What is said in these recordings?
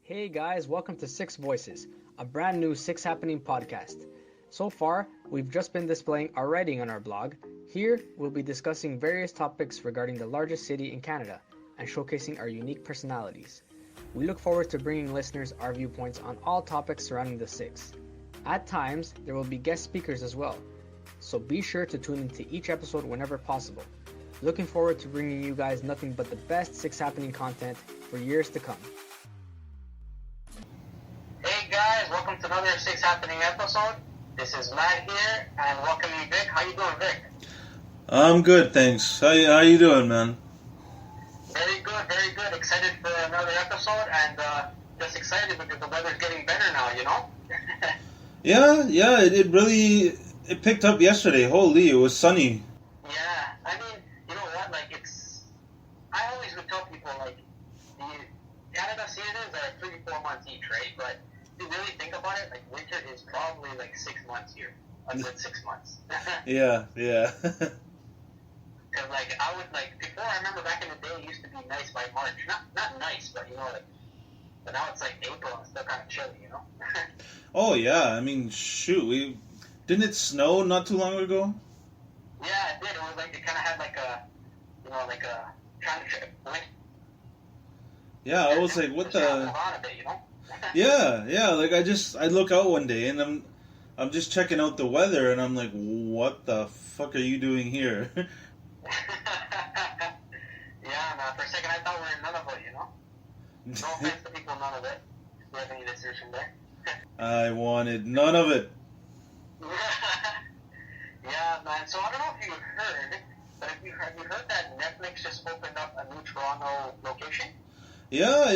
Hey guys, welcome to Six Voices, a brand new 6ixhappening podcast. So far, we've just been displaying our writing on our blog. Here, we'll be discussing various topics regarding the largest city in Canada and showcasing our unique personalities. We look forward to bringing listeners our viewpoints on all topics surrounding the Six. At times, there will be guest speakers as well, so be sure to tune into each episode whenever possible. Looking forward to bringing you guys nothing but the best 6ixhappening content for years to come. Hey guys, welcome to another 6ixhappening episode. This is Matt here, and welcome you, Vic. How you doing, Vic? I'm good, thanks. How you doing, man? Very good, very good. Excited for another episode, and just excited because the weather's getting better now, you know? Yeah, it picked up yesterday. Holy, it was sunny. Yeah, I mean, you know what, I always would tell people, the Canada seasons are 3-4 months each, right? But if you really think about it, winter is probably 6 months here. A good 6 months. Yeah. Because, I would, before, I remember back in the day, it used to be nice by March. Not nice, but, but now it's April and it's still kind of chilly, you know? Oh, yeah, I mean, shoot, didn't it snow not too long ago? Yeah, it did. It was it kind of had a kind of wind. Yeah, I was like, what the... On a bit, you know? Yeah, I look out one day and I'm just checking out the weather and I'm like, what the fuck are you doing here? Yeah, man, for a second I thought we were in Nunavut, you know? No offense to people in Nunavut. If you have any listeners from there. I wanted none of it. Yeah, man, so I don't know if you heard, but have you heard that Netflix just opened up a new Toronto location? Yeah,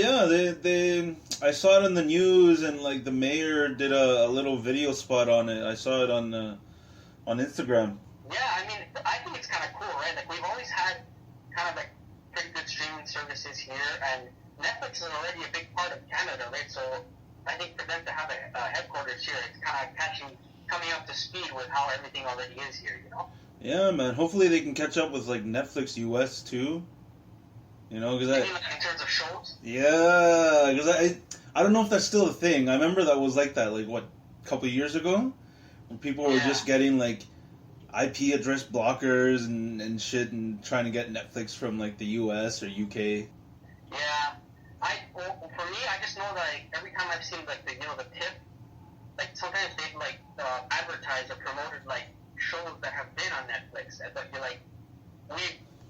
I saw it on the news and the mayor did a little video spot on it. I saw it on Instagram. Yeah, I mean, I think it's kind of cool, right? We've always had kind of pretty good streaming services here, and Netflix is already a big part of Canada, right? So I think for them to have a headquarters here, it's kind of coming up to speed with how everything already is here, you know? Yeah, man. Hopefully they can catch up with Netflix US too. You know, because in terms of shows? Yeah, because I don't know if that's still a thing. I remember that was like that, a couple of years ago, when people were just getting IP address blockers and shit, and trying to get Netflix from the US or UK. Yeah, for me, I just know that every time I've seen the tip, sometimes they've advertised or promoted shows that have been on Netflix, but you're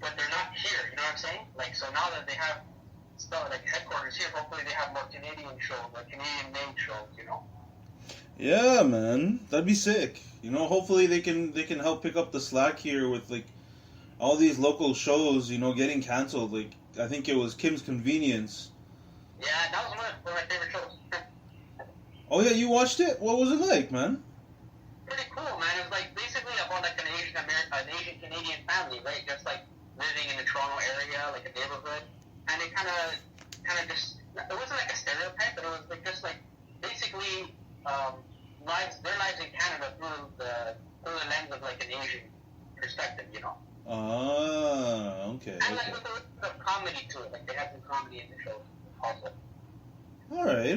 but they're not here. You know what I'm saying? So now that they have stuff headquarters here, hopefully they have more Canadian shows, Canadian-made shows. You know? Yeah, man, that'd be sick. You know, hopefully they can help pick up the slack here with all these local shows. Getting canceled. I think it was Kim's Convenience. Yeah, that was one of my favorite shows. Oh yeah, you watched it? What was it like, man? Pretty cool, man. It was basically about an Asian Canadian family, right? Just living in the Toronto area, a neighborhood, and it kind of just, it wasn't a stereotype, but it was just basically their lives in Canada through the lens of an Asian perspective, you know. Ah, okay. And with a little bit of comedy to it, they had some comedy in the show also. All right.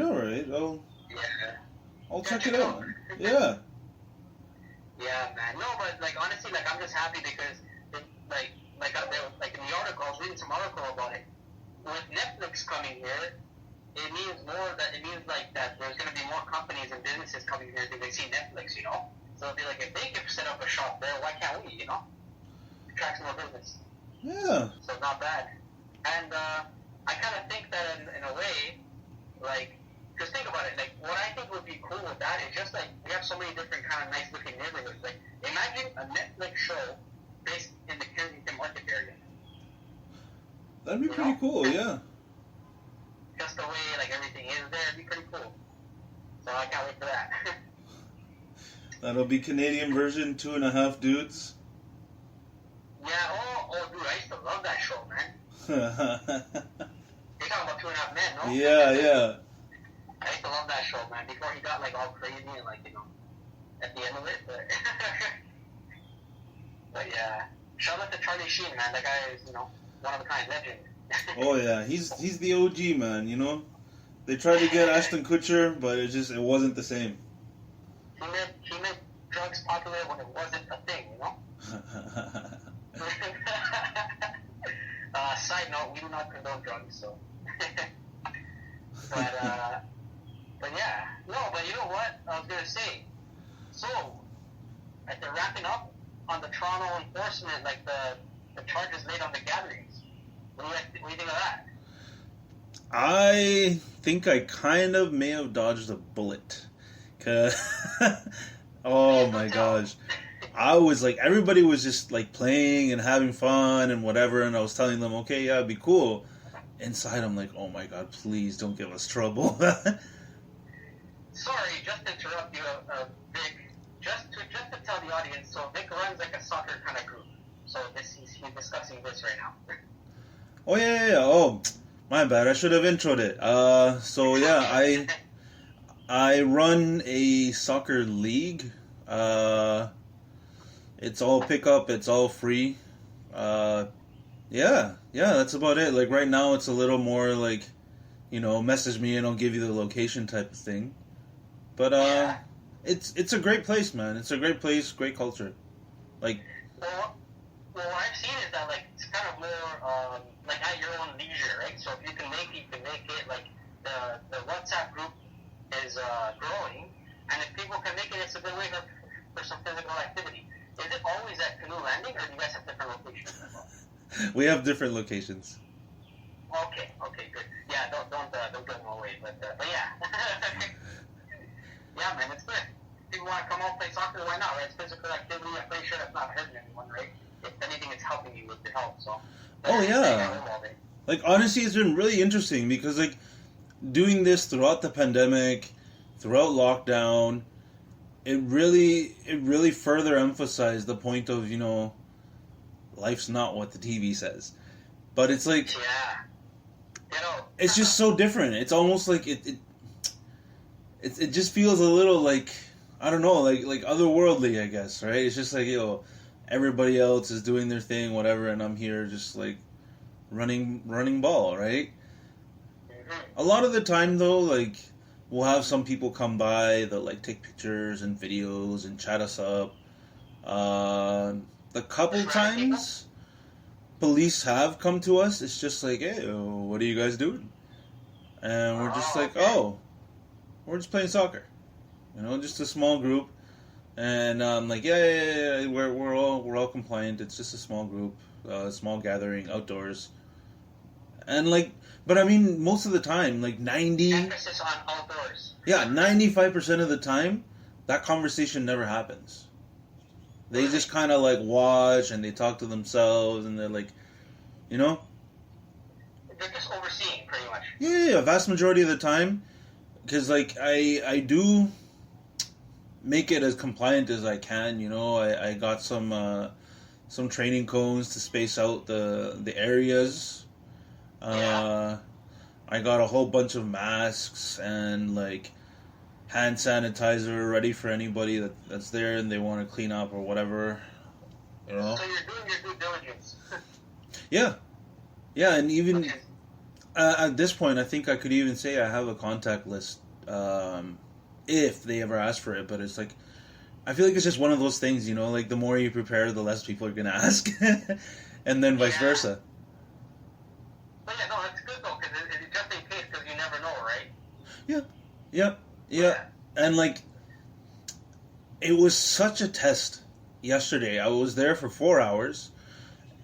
I'll check it out. Yeah. Yeah, man. No, but honestly, I'm just happy because in the article, I was reading some article about it. With Netflix coming here, it means that there's going to be more companies and businesses coming here because they see Netflix, you know? So it'll be if they can set up a shop there, why can't we, you know? Attracts more business. Yeah. So not bad. And I kind of think that in a way, because think about it, what I think would be cool with that is just we have so many different kind of nice looking neighborhoods. Imagine a Netflix show based in the Kensington Market area. That'd be pretty cool, yeah. Just the way everything is there, it'd be pretty cool. So I can't wait for that. That'll be Canadian version 2.5 Dudes. Yeah, dude, I used to love that show, man. You're talking about 2.5 Men, no? Yeah. I used to love that show, man, before he got all crazy and at the end of it, but but yeah. Shout out to Charlie Sheen, man. That guy is, one of a kind legend. Oh yeah, he's the OG, man, They tried to get Ashton Kutcher, but it wasn't the same. He made drugs popular when it wasn't a thing, you know? Side note, we do not condone drugs, so. but yeah. No, but you know what? I was going to say. So, like they're wrapping up on the Toronto enforcement, like the charges laid on the gatherings. What do you think of that? I think I kind of may have dodged a bullet. Oh my gosh. I was like, everybody was just like playing and having fun and whatever, and I was telling them, okay, yeah, it'd be cool. Inside, I'm like, oh my god, please don't give us trouble. Sorry, just to interrupt you, Vic. Just to tell the audience, so Vic runs like a soccer kind of group. So he's discussing this right now. Oh yeah. Oh, my bad. I should have introed it. So yeah, I run a soccer league. It's all pickup. It's all free. Yeah, that's about it. Like right now, it's a little more like, message me and I'll give you the location type of thing. But it's a great place, man. It's a great place, great culture. Like, well, what I've seen is that like it's kind of more like at your own leisure, right? So if you can make it, you can make it. Like the WhatsApp group is growing, and if people can make it, it's a good way for some physical activity. Is it always at Canoe Landing, or do you guys have different locations as well? We have different locations. Okay, good. Yeah, don't give them away, but yeah. Yeah, man, it's good. If people want to come out and play soccer, why not, right? It's physical activity. I'm pretty sure that's not hurting anyone, right? If anything, it's helping you with the health, so. Oh, yeah. Like, honestly, it's been really interesting because, like, doing this throughout the pandemic, throughout lockdown, it really further emphasized the point of, life's not what the TV says. But it's like, it's just so different. It's almost like it just feels a little like, I don't know, like otherworldly, I guess, right? It's just like, everybody else is doing their thing, whatever, and I'm here just like running ball, right? A lot of the time though, like, we'll have some people come by that like take pictures and videos and chat us up. The couple times police have come to us, it's just like, hey, what are you guys doing? And we're just like, we're just playing soccer. Just a small group. And I'm like, yeah, we're all compliant. It's just a small group, small gathering outdoors. And like, but I mean, most of the time, like 90. Emphasis on outdoors. Yeah, 95% of the time, that conversation never happens. They just kind of like watch and they talk to themselves and they're like, They're just overseeing, pretty much. Yeah, vast majority of the time. Because like, I do make it as compliant as I can, I got some training cones to space out the areas. I got a whole bunch of masks and like hand sanitizer ready for anybody that's there and they want to clean up or whatever. So you're doing your due diligence. Yeah, and even at this point, I think I could even say I have a contact list if they ever ask for it. But it's like, I feel like it's just one of those things, like the more you prepare, the less people are gonna ask, and then vice versa. But yeah, no, that's good though, because it's just in case, because you never know, right? Yeah. And like, it was such a test yesterday. I was there for 4 hours,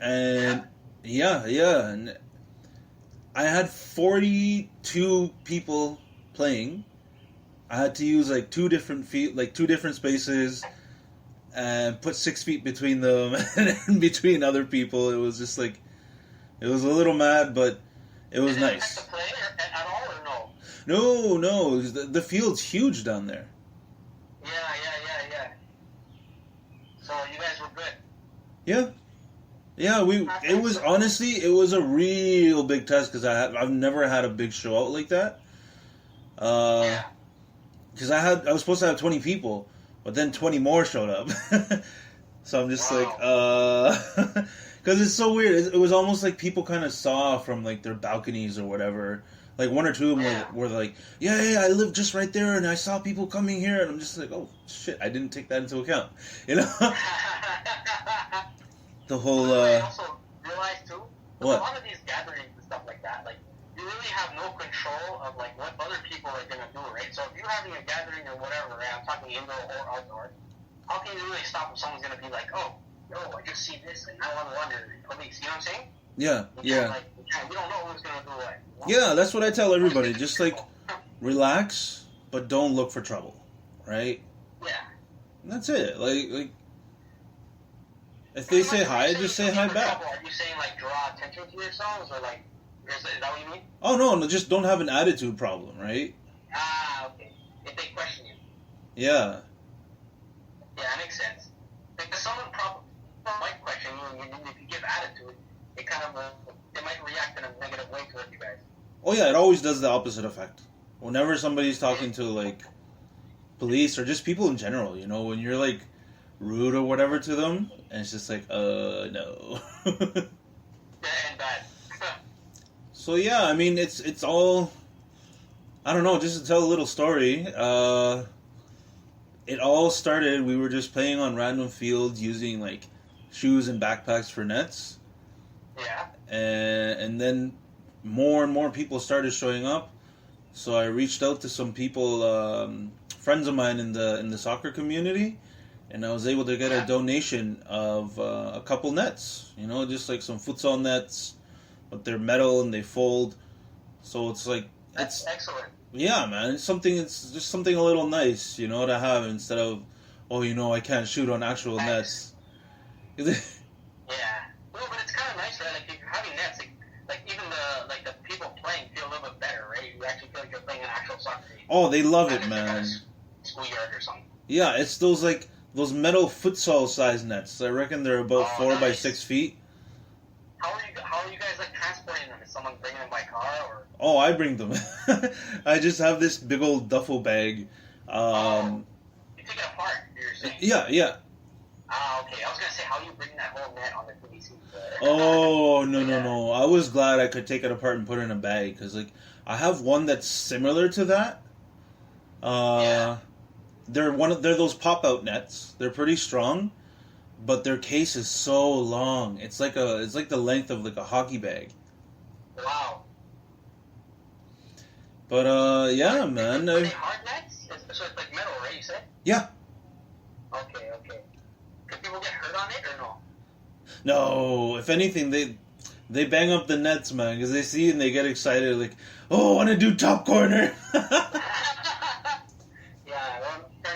and and I had 42 people playing. I had to use like two different spaces, and put 6 feet between them and between other people. It was just like, it was a little mad, but it was nice. Did it affect the play at all or no? No. The field's huge down there. Yeah. So you guys were good. Yeah. It was a real big test because I've never had a big show out like that. Because I was supposed to have 20 people, but then 20 more showed up. So I'm just like, because it's so weird. It was almost like people kind of saw from like their balconies or whatever, Like, one or two of them were like, yeah, I live just right there, and I saw people coming here, and I'm just like, oh, shit, I didn't take that into account. You know? The whole, I also realized, too, what? A lot of these gatherings and stuff like that, like, you really have no control of, like, what other people are going to do, right? So if you're having a gathering or whatever, right, I'm talking indoor or outdoor, how can you really stop if someone's going to be like, oh, yo, I just see this, and 911 or police, you know what I'm saying? Yeah, yeah. Like, we don't know who's going to do what. Yeah, that's what I tell everybody. Just, like, relax, but don't look for trouble, right? Yeah. And that's it. Like, if they say hi, just say hi back. Are you saying, like, draw attention to yourselves, or, like, is that what you mean? Oh, no, just don't have an attitude problem, right? Ah, okay. If they question you. Yeah. Yeah, that makes sense. Because someone probably might question you, and if you give attitude, it kind of they might react in a negative way towards you guys. Oh yeah, it always does the opposite effect. Whenever somebody's talking to like police or just people in general, you know, when you're like rude or whatever to them, and it's just like, no. Yeah, and bad. So yeah, I mean, it's all. I don't know. Just to tell a little story. It all started. We were just playing on random fields using like shoes and backpacks for nets. Yeah. And then more and more people started showing up. So I reached out to some people, friends of mine in the soccer community, and I was able to get a donation of a couple nets. You know, just like some futsal nets, but they're metal and they fold. So it's like That's excellent. Yeah, man. It's just something a little nice, you know, to have instead of, oh, you know, I can't shoot on actual nets. Yeah. No, but it's kind of nice, right? Like, if you're having nets, like even the people playing feel a little bit better, right? You actually feel like you're playing an actual soccer game. Oh, they love it, Not man. just a schoolyard or something. Yeah, it's those metal futsal size nets. I reckon they're about 4 by 6 feet. How are you guys like transporting them? Is someone bringing them by car or? Oh, I bring them. I just have this big old duffel bag. You take it apart, you're saying? Yeah. Ah, okay. I was gonna say, how you bring that whole net on the PVC? Oh, no. I was glad I could take it apart and put it in a bag, because, like, I have one that's similar to that. They're those pop-out nets. They're pretty strong, but their case is so long. It's like the length of, like, a hockey bag. Wow. But, yeah, man. Are they hard nets? So it's like metal, right, you said? Yeah. Okay. Can people get hurt on it, or no? No, if anything, they bang up the nets, man, because they see it and they get excited, like, oh, I want to do top corner. Turn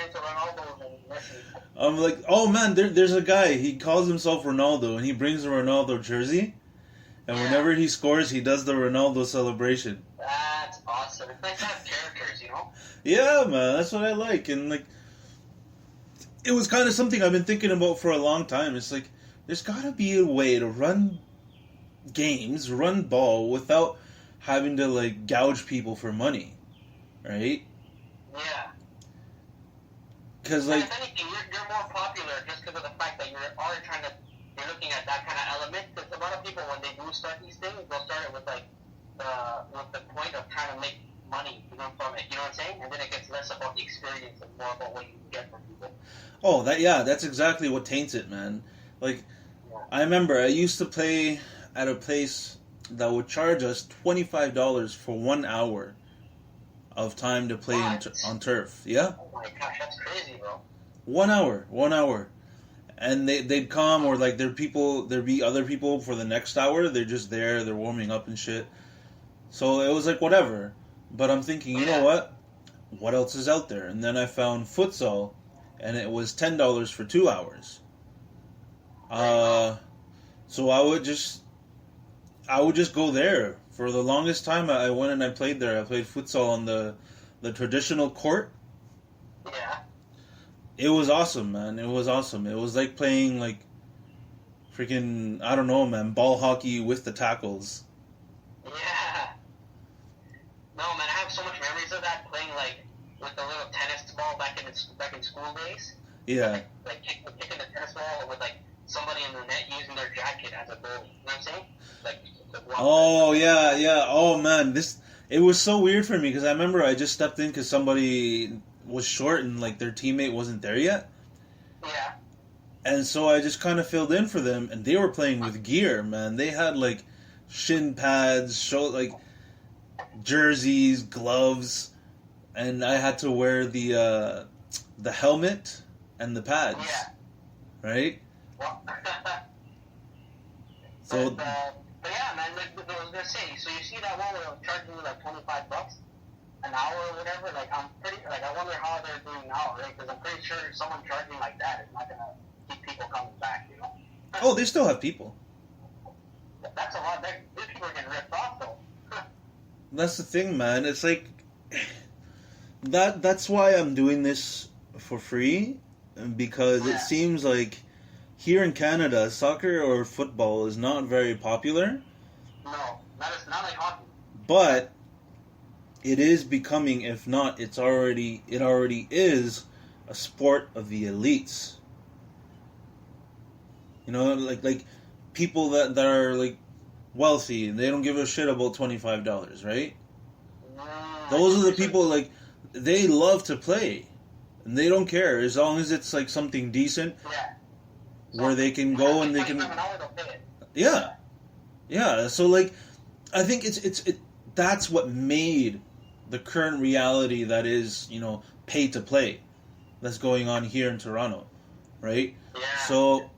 into Ronaldo and Messi. I'm like, oh man, there's a guy, he calls himself Ronaldo, and he brings a Ronaldo jersey, and whenever he scores, he does the Ronaldo celebration. That's awesome. It's nice to have characters, you know? Yeah, man, that's what I like, and like, it was kind of something I've been thinking about for a long time. It's like, there's gotta be a way to run ball without having to like gouge people for money, right? Yeah. Because like, if anything, you're more popular just because of the fact that you're looking at that kind of element. Because a lot of people, when they do start these things, they'll start it with like with the point of trying to make money, you know, from it. You know what I'm saying? And then it gets less about the experience and more about what you get from people. Oh, that's exactly what taints it, man. Like, I remember I used to play at a place that would charge us $25 for 1 hour of time to play on turf. Yeah? Oh my gosh, that's crazy, bro. 1 hour. And they'd come, or like there'd be other people for the next hour. They're just there, they're warming up and shit. So it was like, whatever. But I'm thinking, you know what? What else is out there? And then I found futsal, and it was $10 for 2 hours. So I would just go there. For the longest time, I went and I played there. I played futsal on the traditional court. Yeah. It was awesome, man. It was awesome. It was like playing, like, freaking, I don't know, man, ball hockey with the tackles. Yeah. No, man, I have so much memories of that, playing, like, with the little tennis ball back in school days. Yeah. Like kicking the tennis ball with, like, somebody in the net using their jacket as a goalie. You know what I'm saying? Like, oh, yeah. Oh, man, it was so weird for me because I remember I just stepped in because somebody was short and like their teammate wasn't there yet. Yeah. And so I just kind of filled in for them, and they were playing with gear, man. They had like shin pads, like jerseys, gloves, and I had to wear the helmet and the pads. Yeah. Right? Well, So but yeah, man, like I was gonna say, so you see that one where they'll charge me like $25 an hour or whatever? Like I wonder how they're doing now, right? Because I'm pretty sure someone charging like that is not gonna keep people coming back, you know? oh, they still have people. That's a lot. These people are getting ripped off though. That's the thing, man. It's like that's why I'm doing this for free, because it seems like here in Canada, soccer or football is not very popular. No, not like hockey. But it is becoming, if not, it already is a sport of the elites. You know, like people that are like wealthy, they don't give a shit about $25, right? Those are the people, like, they love to play, and they don't care as long as it's like something decent. Yeah. Where they can go and they can, yeah. So like, I think it's that's what made the current reality that is, you know, pay to play, that's going on here in Toronto, right? Yeah. So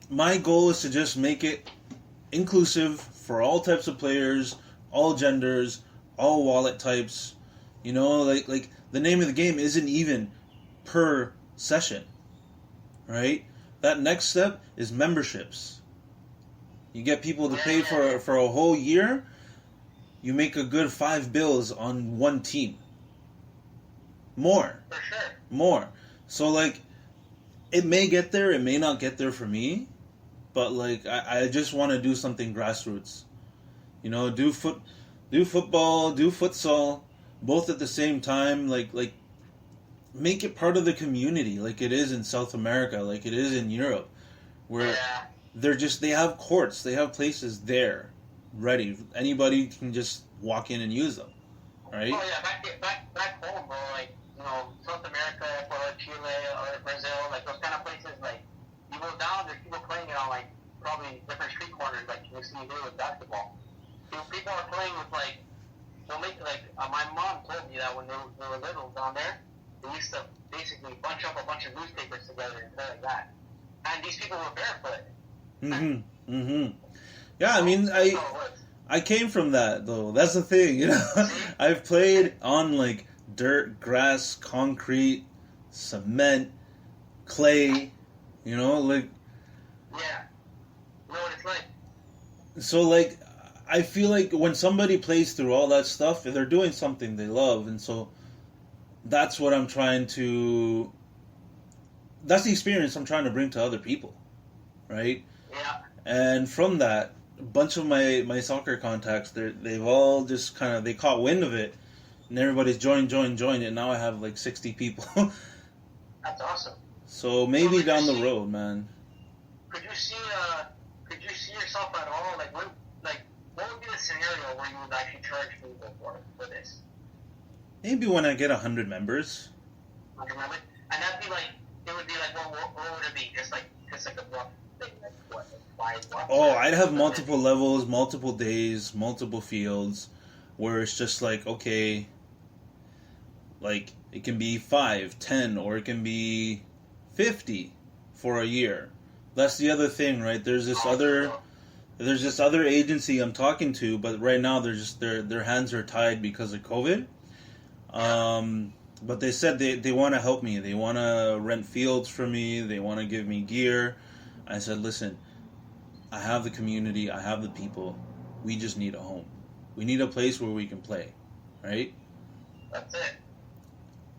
my goal is to just make it inclusive for all types of players, all genders, all wallet types. You know, like the name of the game isn't even per session. Right? That next step is memberships. You get people to pay for a whole year, you make a good $5 on one team. More. For sure. More. So like, it may get there, it may not get there for me, but like I just want to do something grassroots. You know, do football, do futsal, both at the same time, like make it part of the community, like it is in South America, like it is in Europe, where they have courts, they have places there, ready. Anybody can just walk in and use them, right? Oh yeah, back home, bro. Like, you know, South America, or Chile, or Brazil, like those kind of places. Like, you go down, there's people playing it on like probably different street corners, like you see here with basketball. People are playing with like, they'll make like my mom told me that when they were little down there. They used to basically bunch up a bunch of newspapers together and stuff like that. And these people were barefoot. Yeah, I mean, I came from that, though. That's the thing, you know? I've played on, like, dirt, grass, concrete, cement, clay, you know? Like... Yeah. You know what it's like? So, like, I feel like when somebody plays through all that stuff, they're doing something they love, and so... That's what I'm trying to... That's the experience I'm trying to bring to other people, right? Yeah. And from that, a bunch of my soccer contacts, they've all just kind of... They caught wind of it, and everybody's joined, and now I have like 60 people. That's awesome. So maybe down the road, man. Could you see yourself at all? Like, what would be the scenario where you would actually charge people for this? Maybe when I get 100 members. 100 members? And that'd be like, it would be like, what would it be? Just like a rough thing, like what? Like 5 bucks? Oh, I'd have multiple levels, multiple days, multiple fields, where it's just like, okay, like, it can be 5, 10, or it can be 50 for a year. That's the other thing, right? There's this other agency I'm talking to, but right now they're just their hands are tied because of COVID. But they said they want to help me. They want to rent fields for me. They want to give me gear. I said, listen, I have the community. I have the people. We just need a home. We need a place where we can play, right? That's it.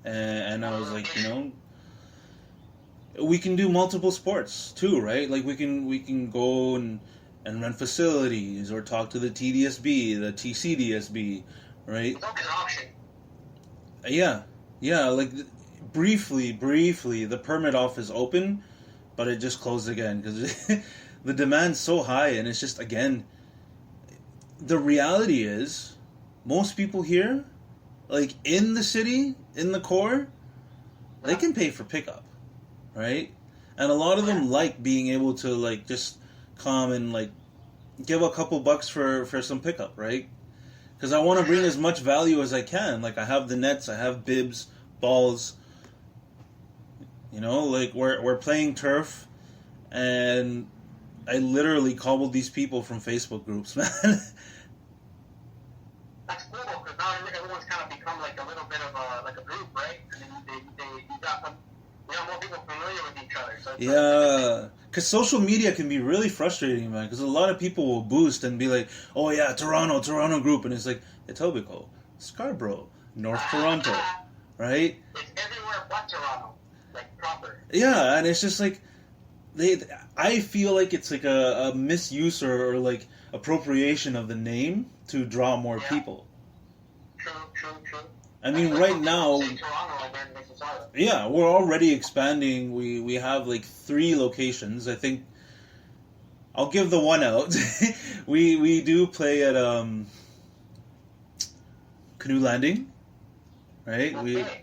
And I was like, you know, we can do multiple sports too, right? Like we can go and rent facilities or talk to the TDSB, the TCDSB, right? It's an option. Yeah, like briefly, the permit office open, but it just closed again because the demand's so high, and it's just, again, the reality is most people here, like in the city, in the core, they can pay for pickup, right? And a lot of them like being able to like just come and like give a couple bucks for some pickup, right? Because I want to bring as much value as I can. Like I have the nets, I have bibs, balls. You know, like we're playing turf, and I literally cobbled these people from Facebook groups, man. That's cool though, because now everyone's kind of become like a little bit of a group, right? And then you got more people familiar with each other. So yeah, because social media can be really frustrating, man. Because a lot of people will boost and be like, "Oh yeah, Toronto group," and it's like Etobicoke, Scarborough, North Toronto, right? It's everywhere but Toronto, like proper. Yeah, and it's just like I feel like it's like a misuse or like appropriation of the name to draw more people. True. I mean, right now, yeah, we're already expanding. We have like 3 locations. I think I'll give the one out. we do play at Canoe Landing, right? Okay.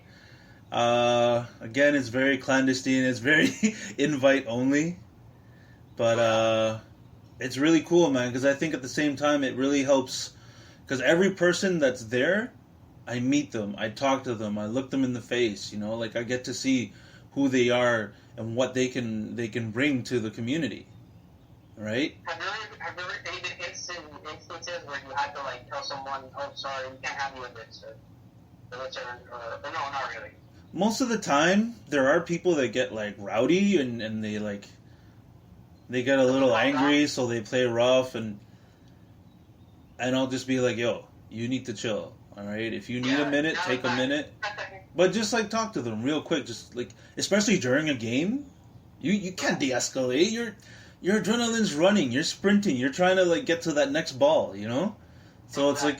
Again, it's very clandestine. It's very invite only, but it's really cool, man. Because I think at the same time it really helps. Because every person that's there, I meet them, I talk to them, I look them in the face. You know, like I get to see who they are and what they can bring to the community, right? Have there ever been instances where you had to like tell someone, "Oh, sorry, we can't have you in this," or no, not really. Most of the time, there are people that get like rowdy and they get a little angry, so they play rough, and I'll just be like, "Yo, you need to chill, all right? If you need a minute, take a minute." But just like talk to them real quick, just like especially during a game, you can't de-escalate. Your adrenaline's running, you're sprinting, you're trying to like get to that next ball, you know? So it's like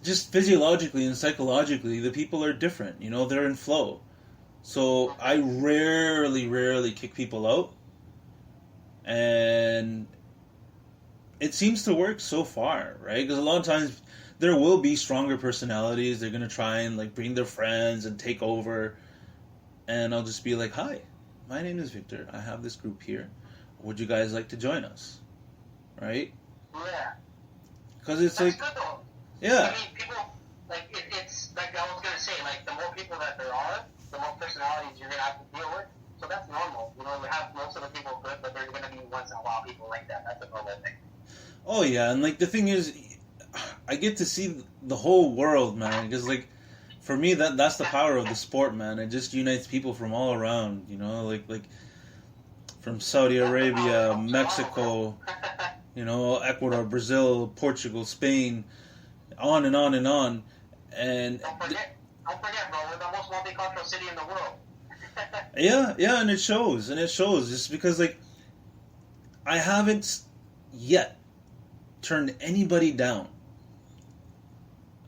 just physiologically and psychologically, the people are different. You know, they're in flow. So I rarely kick people out, and it seems to work so far, right? Because a lot of times there will be stronger personalities. They're gonna try and like bring their friends and take over, and I'll just be like, "Hi, my name is Victor. I have this group here. Would you guys like to join us?" Right? Yeah. Because it's That's like, good though. yeah. I mean, people, like, it's like I was going to say, like, the more people that there are, the more personalities you're going to have to deal with. So that's normal. You know, we have most of the people good, but there's going to be once in a while people like that. That's a normal thing. Oh, yeah. And, like, the thing is, I get to see the whole world, man. Because, like, for me, that's the power of the sport, man. It just unites people from all around, you know? Like from Saudi Arabia, Mexico, you know, Ecuador, Brazil, Portugal, Spain, on and on and on. And Don't forget, bro, we're the most multicultural city in the world. yeah, and it shows, just because, like, I haven't yet turned anybody down.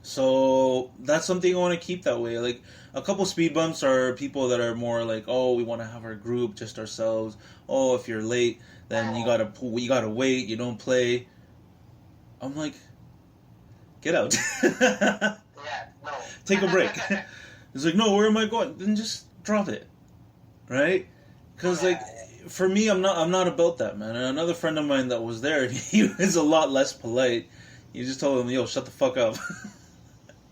So that's something I want to keep that way. Like, a couple speed bumps are people that are more like, "Oh, we want to have our group, just ourselves. Oh, if you're late, then you gotta wait. You don't play." I'm like, get out. Yeah, no. Take a break. It's like, no, where am I going? Then just drop it, right? Because like, for me, I'm not about that, man. And another friend of mine that was there, he was a lot less polite. You just told him, "Yo, shut the fuck up."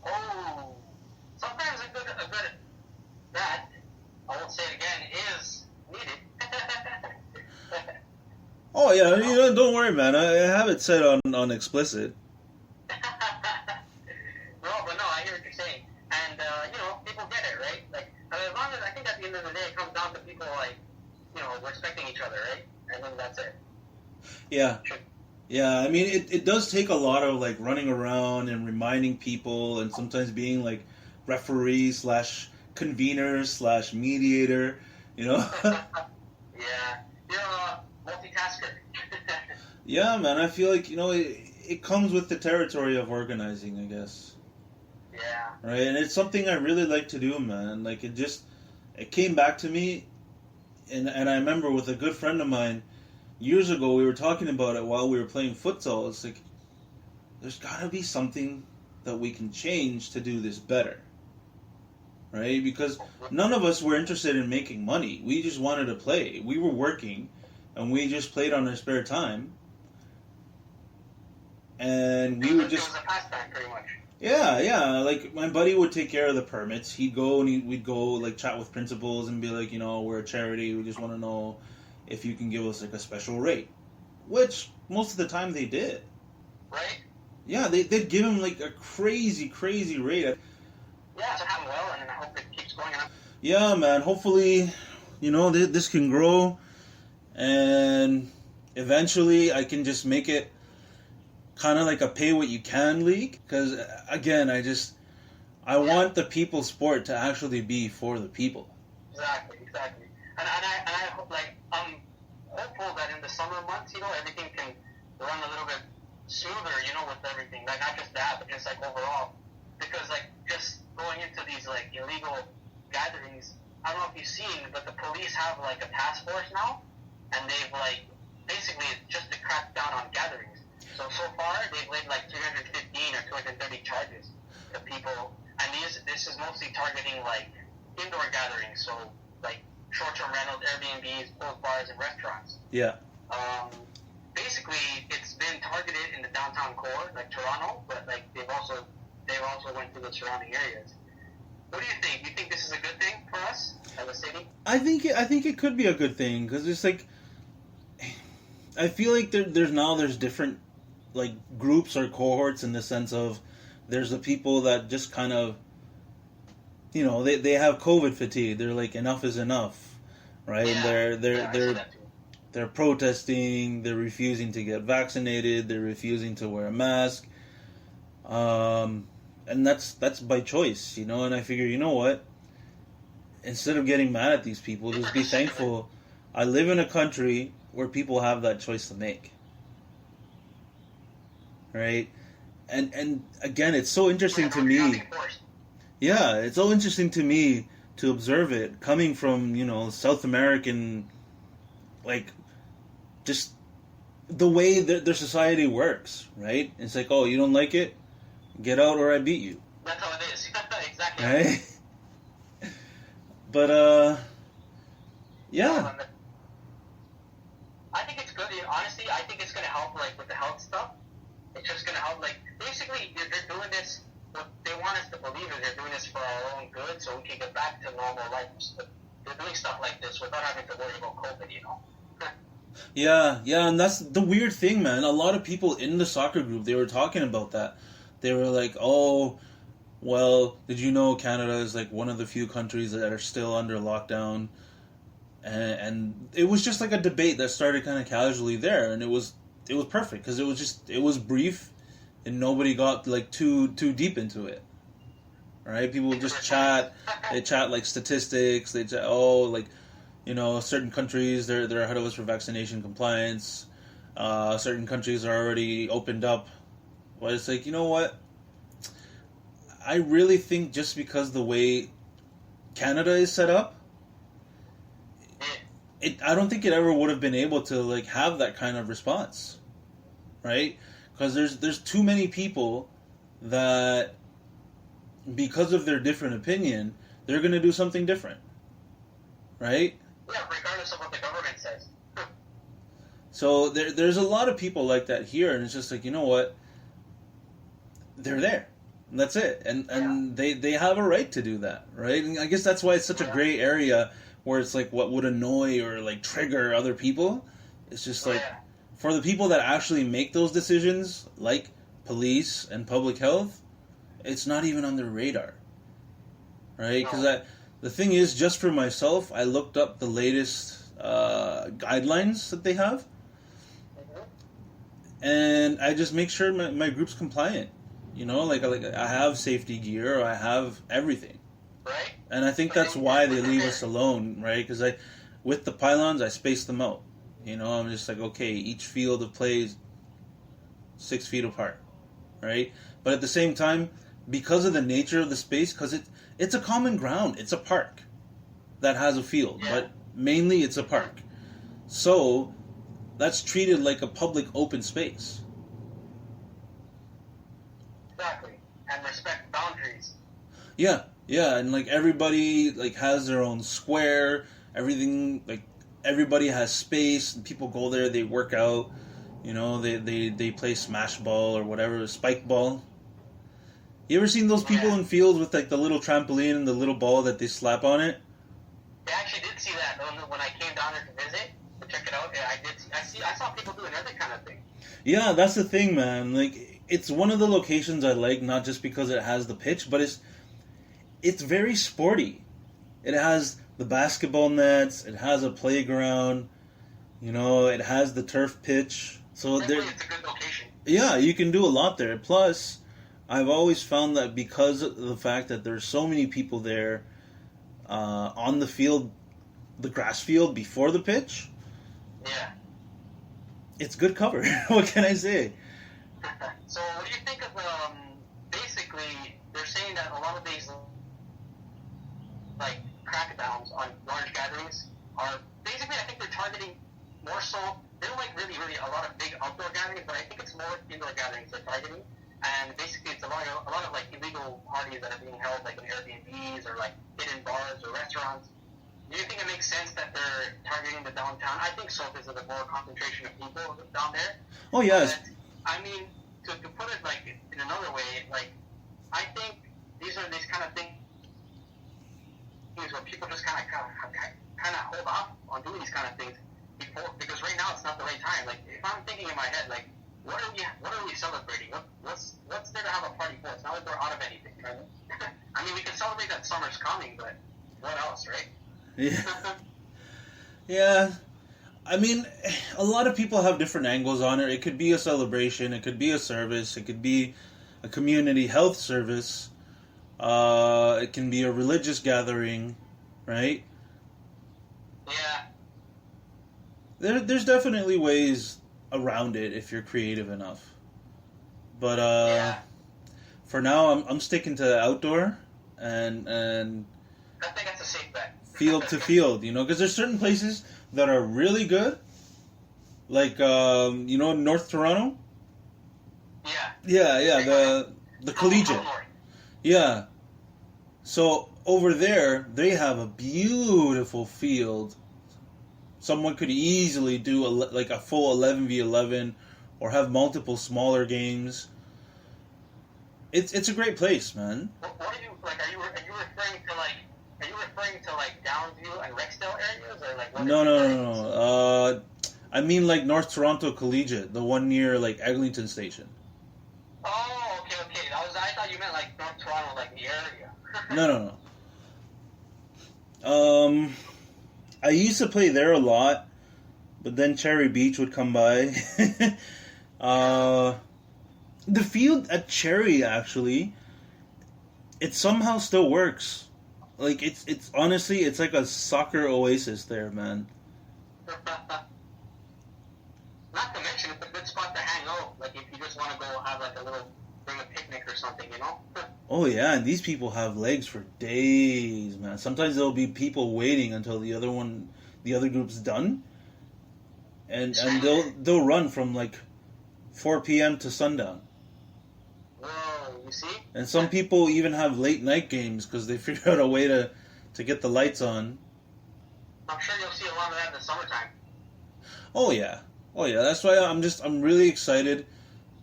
Oh, sometimes a good that, I won't say it again, is needed. Oh yeah, you know, don't worry, man. I have it set on explicit. No, but no, I hear what you're saying, and you know, people get it, right? Like, as long as I think at the end of the day, it comes down to people like, you know, respecting each other, right? And then that's it. Yeah. Yeah, I mean, it does take a lot of, like, running around and reminding people, and sometimes being, like, referee / convener / mediator, you know? Yeah, you're a multitasker. Yeah, man, I feel like, you know, it comes with the territory of organizing, I guess. Yeah. Right, and it's something I really like to do, man. Like, it came back to me, and I remember with a good friend of mine, years ago, we were talking about it while we were playing futsal. It's like, there's got to be something that we can change to do this better. Right? Because none of us were interested in making money. We just wanted to play. We were working, and we just played on our spare time. And we would just... It was a pastime, pretty much. Yeah. Like, my buddy would take care of the permits. He'd go and we'd go, like, chat with principals and be like, we're a charity. We just want to know if you can give us, like, a special rate. Which, most of the time, they did. Right? Yeah, they'd give him, like, a crazy, crazy rate. Yeah, so happened well, and I hope it keeps going on. Yeah, man. Hopefully, this can grow, and eventually I can just make it kind of like a pay-what-you-can league. Because, again, I want the people's sport to actually be for the people. Exactly. And I hope, like, I'm hopeful that in the summer months, everything can run a little bit smoother, with everything. Like, not just that, but just, like, overall. Because, like, just going into these, like, illegal gatherings, I don't know if you've seen, but the police have, like, a task force now, and they've, like, basically just to crack down on gatherings. So far, they've laid, like, 315 or 230 charges to people, and this is mostly targeting, like, indoor gatherings, so, like, short-term rentals, Airbnbs, closed bars, and restaurants. Yeah. Basically, it's been targeted in the downtown core, like Toronto, but, like, they've also went to the surrounding areas. What do you think? You think this is a good thing for us as a city? I think it could be a good thing, because it's like, I feel like there's different, like, groups or cohorts, in the sense of there's the people that just kind of, they have COVID fatigue. They're like, enough is enough, right? Yeah, And they're protesting. They're refusing to get vaccinated. They're refusing to wear a mask. And that's by choice, and I figure, you know what? Instead of getting mad at these people, just be thankful. I live in a country where people have that choice to make. Right? And again, it's so interesting to me. Yeah, it's so interesting to me to observe it coming from, South American, like, just the way that their society works, right? It's like, oh, you don't like it? Get out or I beat you. That's how it is. Exactly. Right? But, yeah. I think it's good. Honestly, I think it's going to help, like, with the health stuff. It's just going to help, like, basically, they're doing this, what they want us to believe is they're doing this for our own good, so we can get back to normal life. They're doing stuff like this without having to worry about COVID, Yeah, and that's the weird thing, man. A lot of people in the soccer group, they were talking about that. They were like, oh, well, did you know Canada is, like, one of the few countries that are still under lockdown? And it was just like a debate that started kind of casually there, and it was perfect, because it was brief, and nobody got, like, too deep into it. Right? People just chat. They chat, like, statistics. They chat, certain countries, they're ahead of us for vaccination compliance. Certain countries are already opened up. But it's like, you know what? I really think just because the way Canada is set up, I don't think it ever would have been able to, like, have that kind of response, right? Because there's too many people that, because of their different opinion, they're going to do something different, right? Yeah, regardless of what the government says. So there's a lot of people like that here, and it's just like, you know what? They're there. And that's it. And they have a right to do that, right? And I guess that's why it's such a gray area, where it's like what would annoy or, like, trigger other people. It's just like, for the people that actually make those decisions, like police and public health, it's not even on their radar, right? Because the thing is, just for myself, I looked up the latest guidelines that they have, and I just make sure my group's compliant. Like I have safety gear, or I have everything. Right. And I think that's why they leave us alone, right? Because with the pylons, I space them out. I'm just like, okay, each field of play is 6 feet apart, right? But at the same time, because of the nature of the space, because it's a common ground, it's a park that has a field, but mainly it's a park. So that's treated like a public open space. and respect boundaries. Yeah, and like everybody like has their own square. Everything like everybody has space, and people go there. They work out. You know, they play smash ball or whatever, spike ball. You ever seen those people in fields with like the little trampoline and the little ball that they slap on it? I actually did see that when I came down there to visit to check it out. Yeah, I did. I saw people doing every kind of thing. Yeah, that's the thing, man. Like, it's one of the locations I like, not just because it has the pitch, but it's very sporty. It has the basketball nets. It has a playground. You know, it has the turf pitch. So there, it's a good location. Yeah, you can do a lot there. Plus, I've always found that because of the fact that there's so many people there on the field, the grass field before the pitch, yeah, it's good cover. What can I say? So what do you think of, basically, they're saying that a lot of these, like, crackdowns on large gatherings are, basically, I think they're targeting more so, they don't like really a lot of big outdoor gatherings, but I think it's more indoor gatherings they're targeting. And basically, it's a lot of like illegal parties that are being held, like in Airbnbs or like hidden bars or restaurants. Do you think it makes sense that they're targeting the downtown? I think so, because of the more concentration of people down there. Oh yes. But, I mean, to put it like in another way, like I think these are these kind of things where people just kind of hold off on doing these kind of things because right now it's not the right time. Like if I'm thinking in my head, like. What are we celebrating? What's there to have a party for? It's not like we're out of anything, right? I mean, we can celebrate that summer's coming, but what else, right? Yeah. Yeah. I mean, a lot of people have different angles on it. It could be a celebration. It could be a service. It could be a community health service. It can be a religious gathering, right? Yeah. There's definitely ways around it if you're creative enough, but for now I'm sticking to outdoor and I think that's a safe bet. Field to field, you know, because there's certain places that are really good, like you know, North Toronto. Yeah, the collegiate. Yeah, so over there they have a beautiful field. Someone could easily do a full 11v11 or have multiple smaller games. It's a great place, man. What are you like? Are you referring to like Downsview and Rexdale areas, or like? No. I mean like North Toronto Collegiate, the one near like Eglinton Station. Oh, okay. I thought you meant like North Toronto, like the area. No. I used to play there a lot, but then Cherry Beach would come by. The field at Cherry, actually, it somehow still works. Like, it's honestly, it's like a soccer oasis there, man. Not to mention, it's a good spot to hang out. Like, if you just want to go have like bring a picnic or something, you know? Oh yeah, and these people have legs for days, man. Sometimes there'll be people waiting until the other group's done, and they'll run from like 4 p.m. to sundown. Whoa, you see? And some people even have late night games because they figure out a way to get the lights on. I'm sure you'll see a lot of that in the summertime. Oh yeah. That's why I'm really excited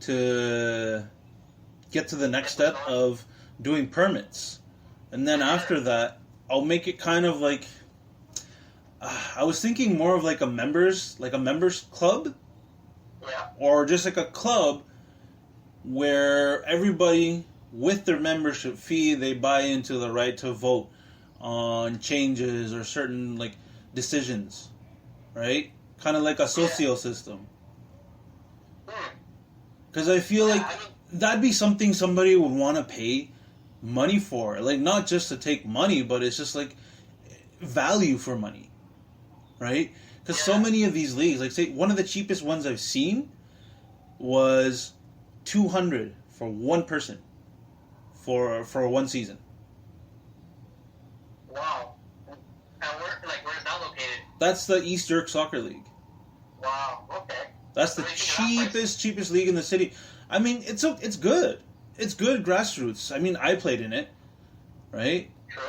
to get to the next step of doing permits, and then after that I'll make it kind of like I was thinking more of like a members club, or just like a club where everybody with their membership fee they buy into the right to vote on changes or certain like decisions, right? Kind of like a socio system, because I feel like that'd be something somebody would want to pay money for. Like, not just to take money, but it's just like value for money, right? Because so many of these leagues, like say one of the cheapest ones I've seen was $200 for one person for one season. Wow. And where's that located? That's the East York Soccer League. Wow. Okay. That's the cheapest league in the city. I mean, it's good. it's good grassroots. I mean, I played in it, right? True.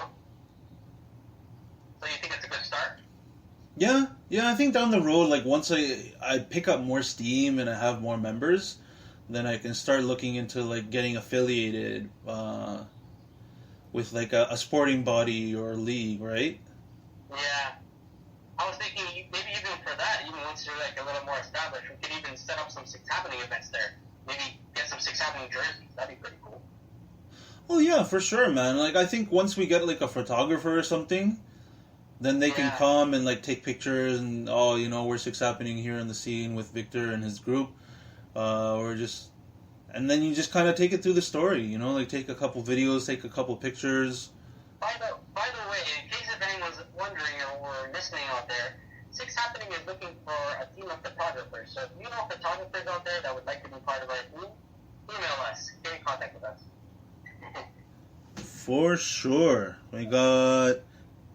So you think it's a good start? Yeah, I think down the road, like once I pick up more steam and I have more members, then I can start looking into like getting affiliated with like a sporting body or league, right? Yeah. I was thinking maybe even for that, even once you're like a little more established, we could even set up some 6ixhappening events there. Maybe get some 6ixhappening jerseys. That'd be pretty cool. Oh yeah, for sure, man. Like I think once we get like a photographer or something, then they can come and like take pictures and we're 6ixhappening here in the scene with Victor and his group, or just, and then you just kind of take it through the story, like take a couple videos, take a couple pictures. By the way, in case if anyone's wondering or listening out there, 6ixhappening is looking for a team of photographers. So if you know photographers out there that would like to be part of our team, email us. Get in contact with us. For sure. We got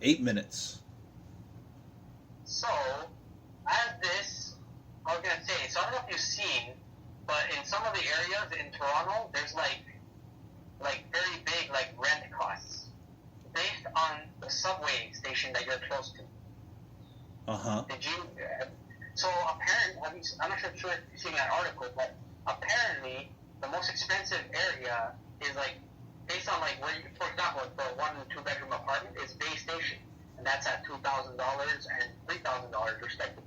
8 minutes. So, as this, I was going to say, so I don't know if you've seen, but in some of the areas in Toronto, there's like very big like rent costs based on the subway station that you're close to. Uh-huh. Did you? So apparently, I'm not sure if you've seen that article, but apparently the most expensive area is like based on like where you, for example, for a 1 and 2 bedroom apartment is Bay Station, and that's at $2,000 and $3,000 respectively.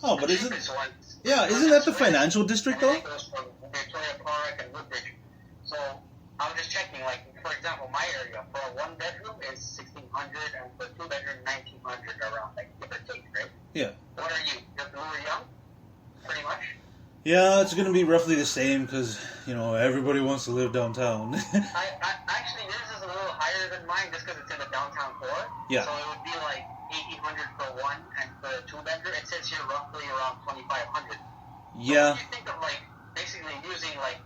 Oh, but isn't that the financial district though? It goes from Victoria Park and Woodbridge. So I was just checking, like for example, my area for a 1 bedroom is $1,600 and for a 2 bedroom $1,900 around, like give or take, right? Yeah. What are you? You're young, pretty much. Yeah, it's gonna be roughly the same because everybody wants to live downtown. I actually yours is a little higher than mine just because it's in the downtown core. Yeah. So it would be like $1,800 for 1, and for a 2 bedroom, it says here roughly around $2,500. Yeah. So what do you think of like basically using like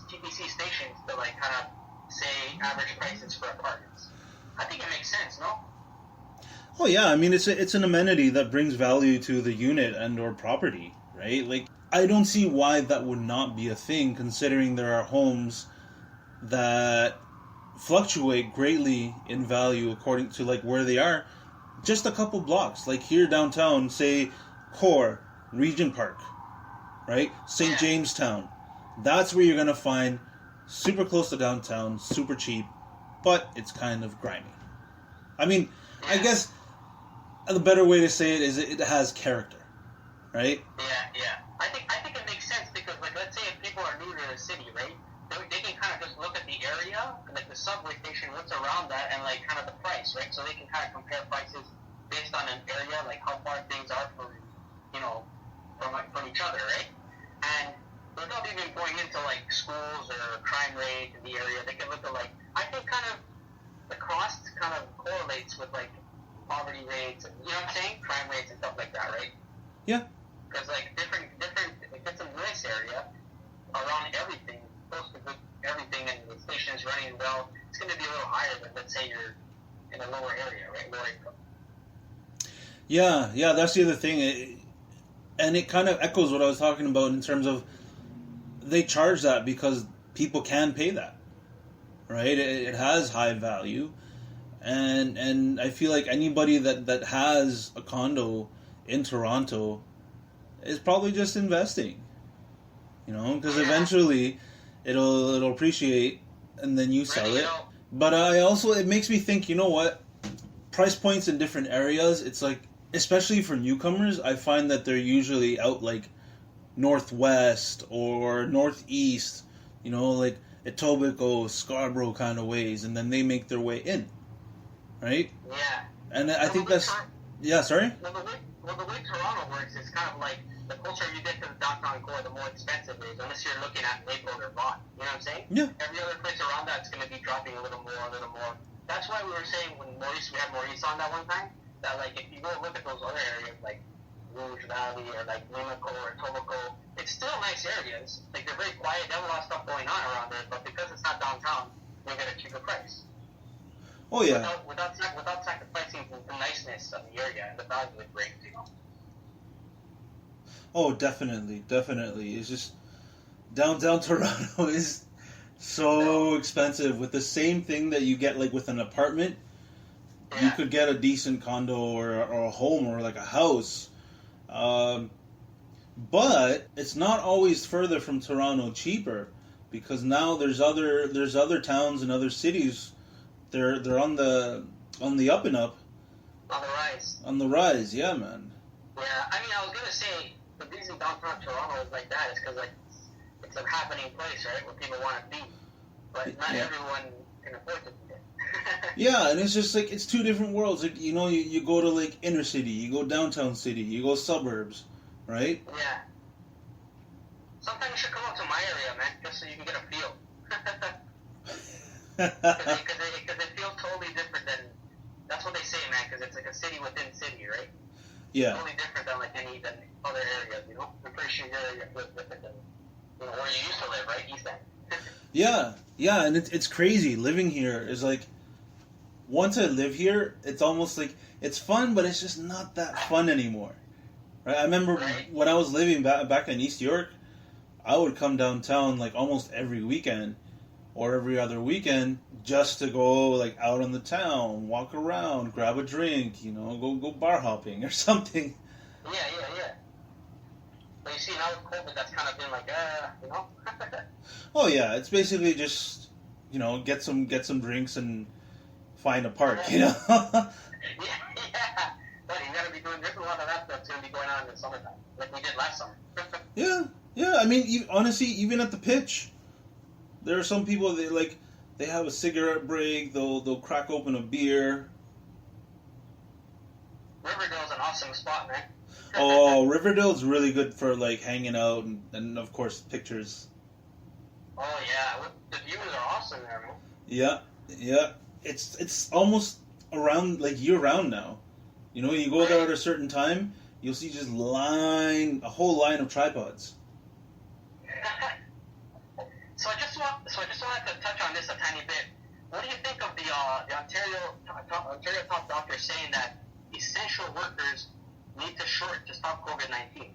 TPC stations to like kind of say average prices for apartments? I think it makes sense, no? Oh yeah, I mean it's an amenity that brings value to the unit and or property, right? Like I don't see why that would not be a thing, considering there are homes that fluctuate greatly in value according to like where they are. Just a couple blocks, like here downtown, say Core, Regent Park, right? St. Jamestown. That's where you're gonna find super close to downtown, super cheap, but it's kind of grimy. I mean, I guess the better way to say it is it has character, right? Yeah. I think it makes sense because, like, let's say if people are new to the city, right? They can kind of just look at the area, like the subway station, what's around that, and like kind of the price, right? So they can kind of compare prices based on an area, like how far things are from each other, right? And without even going into like schools or crime rate in the area, they can look at like I think kind of the cost kind of correlates with like poverty rates and what I'm saying, crime rates and stuff like that, right? Yeah. Because like different, if it's a nice area around everything, close to everything, and the station is running well, it's going to be a little higher than let's say you're in a lower area, right? Lower income. Yeah, that's the other thing, and it kind of echoes what I was talking about in terms of they charge that because people can pay that, right? It has high value, and I feel like anybody that has a condo in Toronto is probably just investing, because eventually it'll appreciate and then you sell it. But it makes me think, price points in different areas, it's like, especially for newcomers, I find that they're usually out like northwest or northeast, like Etobicoke, Scarborough kind of ways, and then they make their way in, right? Yeah. And I think that's... Yeah, sorry? Well, the way Toronto works is kind of like the closer you get to the downtown core, the more expensive it is, unless you're looking at Maple or Vaughan. You know what I'm saying? Yeah. Every other place around that's going to be dropping a little more. That's why we were saying when we had Maurice on that one time, that like if you go look at those other areas like Rouge Valley or like Mimico or Etobicoke, it's still nice areas. Like they're very quiet, they have a lot of stuff going on around there, but because it's not downtown, you get a cheaper price. Oh yeah. Without sacrificing the niceness of the area and the value it brings, Oh, definitely. It's just downtown Toronto is So expensive. With the same thing that you get like with an apartment, you could get a decent condo or a home or like a house. But it's not always further from Toronto cheaper, because now there's other towns and other cities. They're on the up and up. On the rise. On the rise, yeah, man. Yeah, I mean, I was gonna say the reason downtown Toronto is like that is because like it's a happening place, right, where people want to be, but not everyone can afford to be there. Yeah, and it's just like it's two different worlds. Like, you know, you go to like inner city, you go downtown city, you go suburbs, right? Yeah. Sometimes you should come up to my area, man, just so you can get a feel. Because it feels totally different than, that's what they say, man, because it's like a city within city, right? Yeah. Totally different than like any than other areas, you know? I'm pretty sure your area feels different than, you know, where you used to live, right? East End. Yeah, and it's crazy. Living here is like, once I live here, it's almost like, it's fun, but it's just not that fun anymore. Right? I remember when I was living back in East York, I would come downtown like almost every weekend or every other weekend just to go like out on the town, walk around, grab a drink, you know, go bar hopping or something. Yeah. But you see, now with COVID, that's kind of been like, you know? Oh yeah, it's basically just, you know, get some drinks and find a park, you know? Yeah. But you gotta be doing, there's a lot of that stuff's gonna be going on in the summertime, like we did last summer. Yeah, I mean, honestly, even at the pitch, there are some people that they have a cigarette break, they'll crack open a beer. Riverdale's an awesome spot, man. Oh, Riverdale's really good for like hanging out and of course pictures. Oh yeah, the views are awesome there, man. Yeah. It's almost around like year round now. You know, you go there at a certain time, you'll see just a whole line of tripods. So I just wanted to touch on this a tiny bit. What do you think of the Ontario top doctor saying that essential workers need to short to stop COVID-19?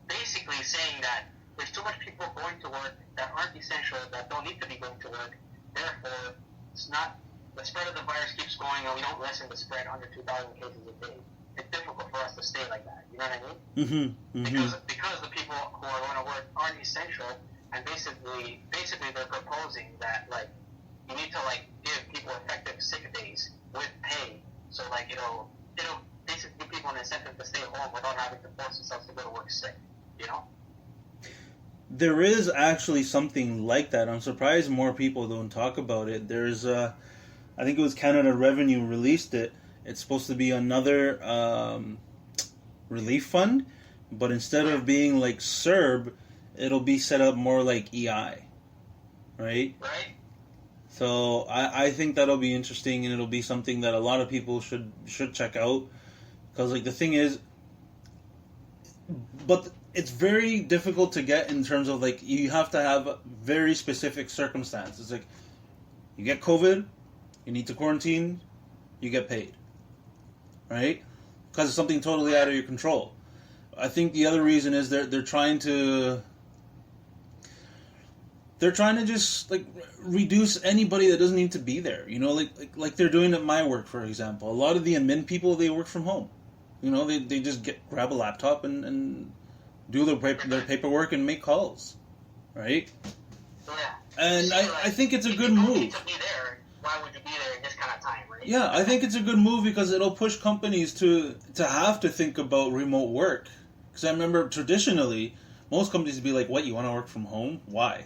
Basically saying that there's too much people going to work that aren't essential, that don't need to be going to work. Therefore, the spread of the virus keeps going, and we don't lessen the spread under 2,000 cases a day. It's difficult for us to stay like that. You know what I mean? Mm-hmm. Because the people who are going to work aren't essential, and basically they're proposing that like you need to like give people effective sick days with pay, so like it'll basically give people an incentive to stay home without having to force themselves to go to work sick. You know? There is actually something like that. I'm surprised more people don't talk about it. There's I think it was Canada Revenue released it. It's supposed to be another relief fund, but instead of being like CERB, it'll be set up more like EI, right? Right. So I think that'll be interesting, and it'll be something that a lot of people should check out, because like the thing is, but it's very difficult to get in terms of like you have to have very specific circumstances. Like you get COVID, you need to quarantine, you get paid, right? Because it's something totally out of your control. I think the other reason is they're trying to just like reduce anybody that doesn't need to be there. You know, like they're doing at my work, for example. A lot of the admin people, they work from home. You know, they just grab a laptop and do their paperwork and make calls, right? Yeah. And I think it's a good you don't move. need to be there. Why would you be there in this kind of time, right? Yeah, I think it's a good move because it'll push companies to have to think about remote work. Because I remember traditionally, most companies would be like, "What, you want to work from home? Why?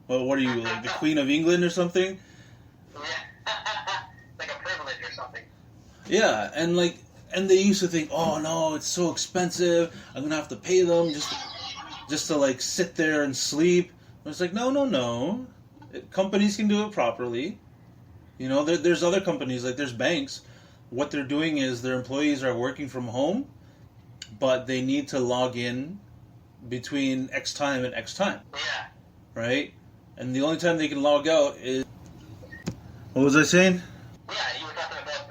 Well, what are you, like the Queen of England or something?" Yeah. Like a privilege or something. Yeah, and they used to think, "Oh no, it's so expensive. I'm gonna have to pay them just to like sit there and sleep." And it's like, no. Companies can do it properly. You know, there's other companies, like there's banks. What they're doing is their employees are working from home, but they need to log in between X time and X time. Yeah. Right? And the only time they can log out is... What was I saying? Yeah, you were talking about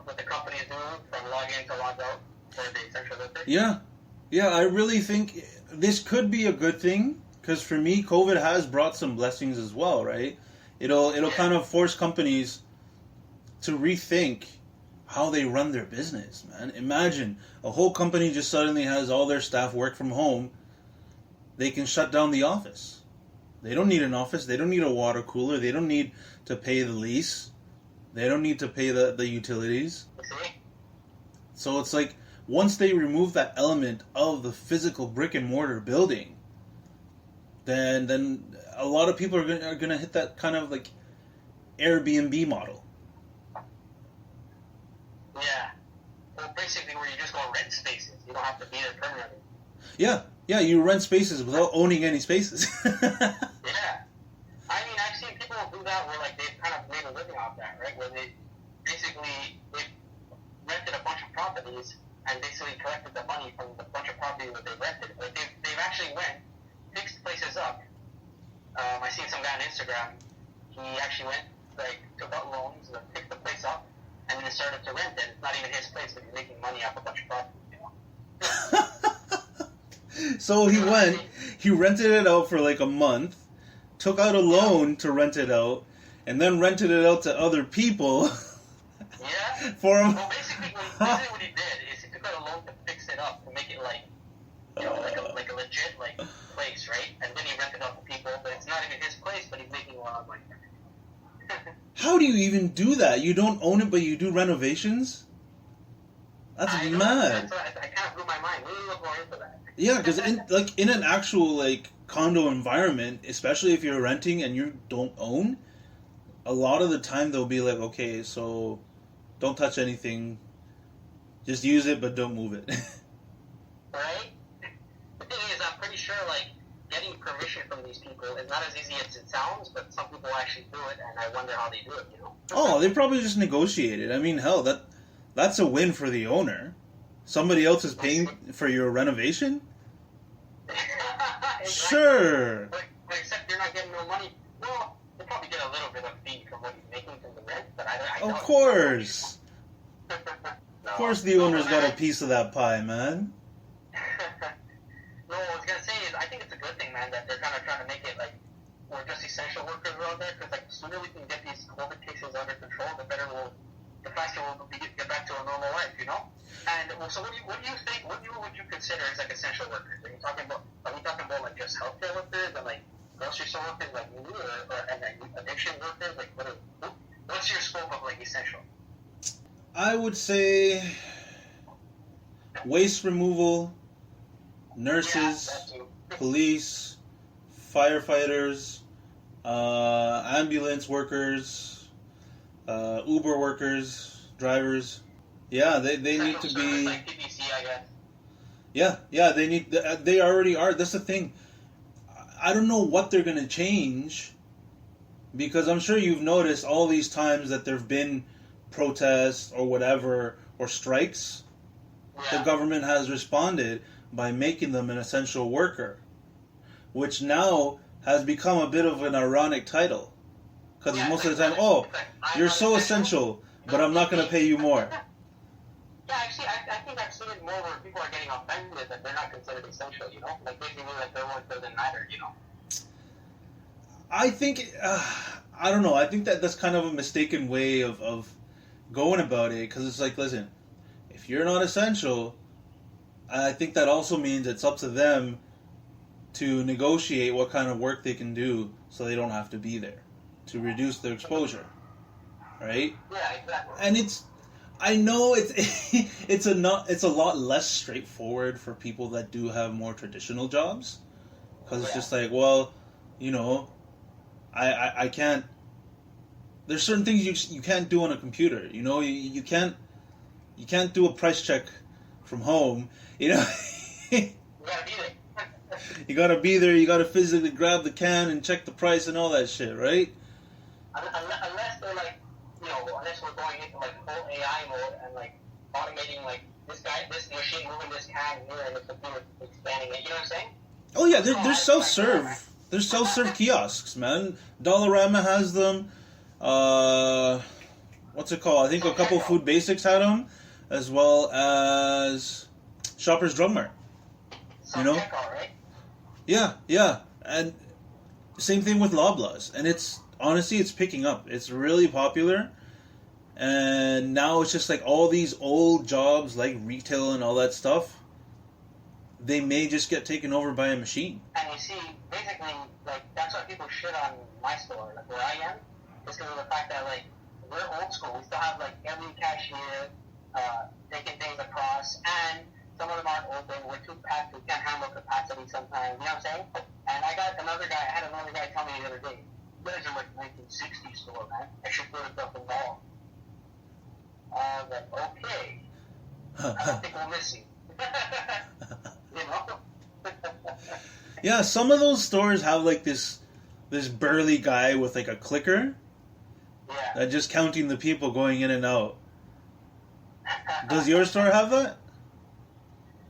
what the company is doing from log in to log out for the essential workers. Yeah, I really think this could be a good thing, Because for me, COVID has brought some blessings as well, right? It'll kind of force companies to rethink how they run their business, man. Imagine a whole company just suddenly has all their staff work from home. They can shut down the office. They don't need an office. They don't need a water cooler. They don't need to pay the lease. They don't need to pay the utilities. So it's like, once they remove that element of the physical brick and mortar building, then a lot of people are gonna hit that kind of like Airbnb model. Yeah. Well, basically where you just go rent spaces. You don't have to be there permanently. Yeah, you rent spaces without owning any spaces. Yeah. I mean, I've seen people do that where, like, they've kind of made a living off that, right? Where they rented a bunch of properties and basically collected the money from the bunch of properties that they rented. Like, they've actually fixed places up. I seen some guy on Instagram. He actually went, like, took out loans, picked the place up, and then started to rent it. It's not even his place, but he's making money off a bunch of properties, you know? So he rented it out for like a month, took out a loan to rent it out, and then rented it out to other people. Yeah. For him. Well, basically what he did is he took out a loan to fix it up, to make it like, you know, like a legit like place, right? And then he rented out to people, but it's not even his place, but he's making a lot of money. How do you even do that? You don't own it, but you do renovations? That's mad. I kind of blew my mind. We need to look more into that. Yeah, because in an actual like condo environment, especially if you're renting and you don't own, a lot of the time they'll be like, okay, so don't touch anything, just use it but don't move it. Right? The thing is, I'm pretty sure like getting permission from these people is not as easy as it sounds, but some people actually do it, and I wonder how they do it. You know? Oh, they probably just negotiate it. I mean, hell, that's a win for the owner. Somebody else is paying for your renovation? Exactly. Sure. But except you're not getting no money. Well, they probably get a little bit of fee from what he's making from the rent, but I Of course. No. Of course the owner's got a piece of that pie, man. No, what I was going to say is, I think it's a good thing, man, that they're kind of trying to make it, like, we're just essential workers out there, because, like, the sooner we can get these COVID cases under control, the faster we'll get back to a normal life, you know? And so what do you think? What would you consider as like essential workers? Are we talking about like just healthcare workers and like grocery store workers like me, and like addiction workers? Like what's your scope of like essential? I would say waste removal, nurses, police, firefighters, ambulance workers, Uber workers, drivers. Yeah, they need to be. Like PPC, I guess. Yeah, they already are. That's the thing. I don't know what they're gonna change, because I'm sure you've noticed all these times that there've been protests or whatever or strikes. Yeah. The government has responded by making them an essential worker, which now has become a bit of an ironic title, because most of the time, you're so essential, but I'm not gonna pay you more. Yeah, actually, I think I've seen it more where people are getting offended that they're not considered essential, you know? Like, basically, like, their work doesn't matter, you know? I think, I don't know, I think that's kind of a mistaken way of going about it, because it's like, listen, if you're not essential, I think that also means it's up to them to negotiate what kind of work they can do so they don't have to be there, to reduce their exposure, right? Yeah, exactly. And I know it's a lot less straightforward for people that do have more traditional jobs, because it's just like, well, you know, I can't. There's certain things you can't do on a computer. You know, you can't do a price check from home. You know, You gotta be there. you gotta be there. You gotta physically grab the can and check the price and all that shit, right? Unless they're like, you know, unless we're going into like full AI mode and like automating like this machine moving this can here and the computer expanding it. You know what I'm saying? Oh yeah, there's self-serve. There's self-serve kiosks, man. Dollarama has them. What's it called? I think a couple Food Basics had them, as well as Shoppers Drug Mart. You know? Right? Yeah. And same thing with Loblaws. And it's, honestly, it's picking up. It's really popular. And now it's just like all these old jobs like retail and all that stuff, they may just get taken over by a machine. And you see, basically, like, that's why people shit on my store, like where I am, is because of the fact that, like, we're old school. We still have, like, every cashier taking things across, and some of them aren't open. We're too packed. We can't handle capacity sometimes. You know what I'm saying? And I had another guy tell me the other day, you guys are like 1960s store, man. I should put it up in mall. I was like, okay. I don't think we'll miss you. You know? Yeah, some of those stores have like this burly guy with like a clicker. Yeah. Just counting the people going in and out. Does your store have that?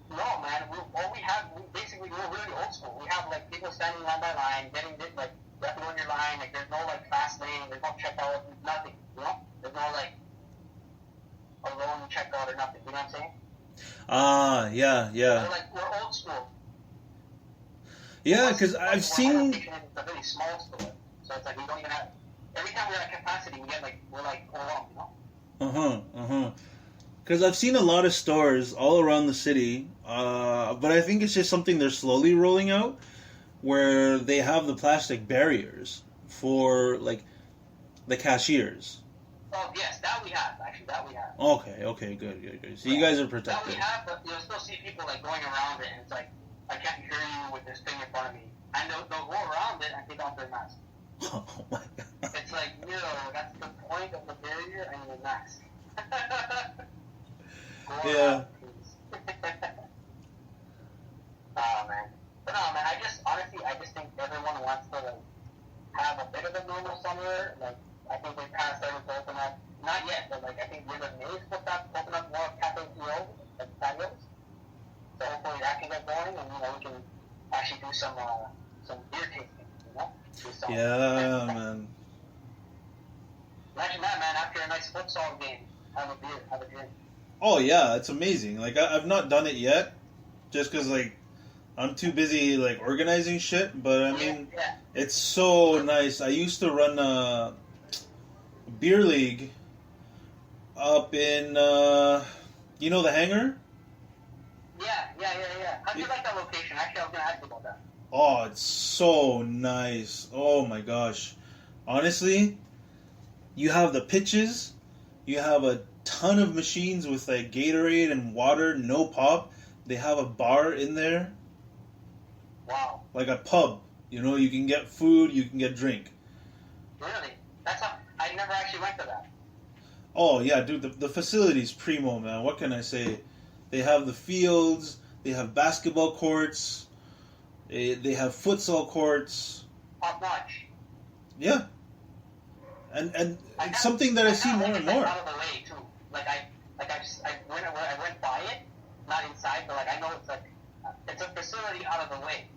No, man. We're really old school. We have like people standing line by line, getting like you have to go in your line. Like there's no like fast lane, there's no checkout, nothing. You know, there's no like alone checkout or nothing. You know what I'm saying? Yeah. We're old school. Yeah, because I've seen. It's a very small store, so it's like we don't even have. Every time we're at capacity, we're like overwhelmed, you know? Because I've seen a lot of stores all around the city, but I think it's just something they're slowly rolling out, where they have the plastic barriers for like the cashiers. Oh yes, that we have. Actually, that we have. Okay, good. So you guys are protected. That we have, but you'll still see people like going around it, and it's like I can't hear you with this thing in front of me, and they'll go around it and take off their mask. Oh my god. It's like, that's the point of the barrier and the mask. Yeah. Oh man. But no, man, I just think everyone wants to like have a bit of a normal summer. Like I think we're kind of starting to open up. Not yet, but like I think we're the May supposed to open up more cafe POs, like patios. So hopefully that can get going, and we can actually do some beer tasting. Yeah, man. Imagine that, man. After a nice futsal game, have a beer, have a drink. Oh yeah, it's amazing. Like I've not done it yet, just because like I'm too busy like organizing shit. But I mean, It's so nice. I used to run a beer league up in the hangar. Yeah. How do you like that location? Actually, I was gonna ask you about that. Oh, it's so nice. Oh my gosh. Honestly, you have the pitches, you have a ton of machines with like Gatorade and water, no pop. They have a bar in there. Wow. Like a pub. You can get food, you can get drink. Really? I never actually went to that. Oh yeah, dude, the facility's primo, man. What can I say? They have the fields, they have basketball courts. They have futsal courts. Top notch. Yeah. And it's something that I see more and more. Out of the way too. Like I went by it, not inside, but like I know it's a facility out of the way.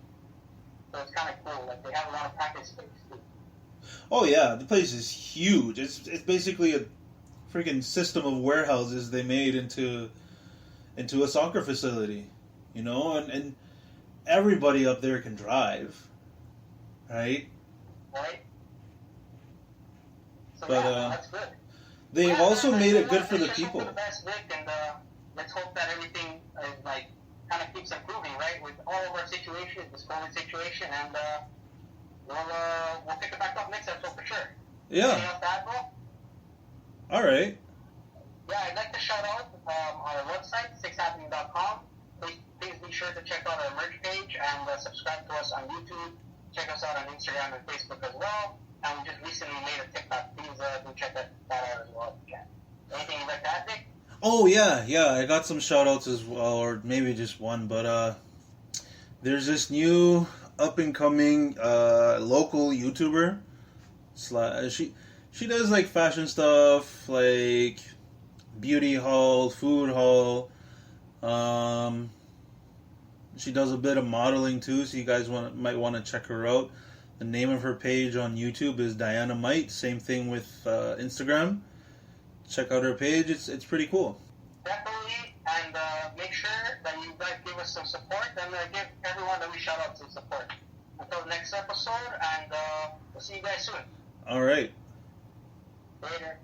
So it's kind of cool. Like they have a lot of practice space too. Oh yeah, the place is huge. It's basically a freaking system of warehouses they made into a soccer facility, and everybody up there can drive, right? Right. So but that's good. They've also made it good for the people. For the best, Vic, and let's hope that everything is like kind of keeps improving, right? With all of our situations, this COVID situation, and we'll pick it back up next episode for sure. Yeah. Anything else to add, bro? All right. Yeah, I'd like to shout out our website, 6ixhappening.com. Please be sure to check out our merch page and subscribe to us on YouTube. Check us out on Instagram and Facebook as well. And we just recently made a TikTok. Please do check that out as well if you can. Anything you'd like to add, Vic? Oh yeah. I got some shout outs as well, or maybe just one, but there's this new up and coming local YouTuber. She does like fashion stuff, like beauty haul, food haul. She does a bit of modeling too, so you guys might want to check her out. The name of her page on YouTube is Diana Might. Same thing with Instagram. Check out her page. It's pretty cool. Definitely, and make sure that you guys give us some support, and give everyone that we shout out some support. until the next episode, and we'll see you guys soon. All right. Later.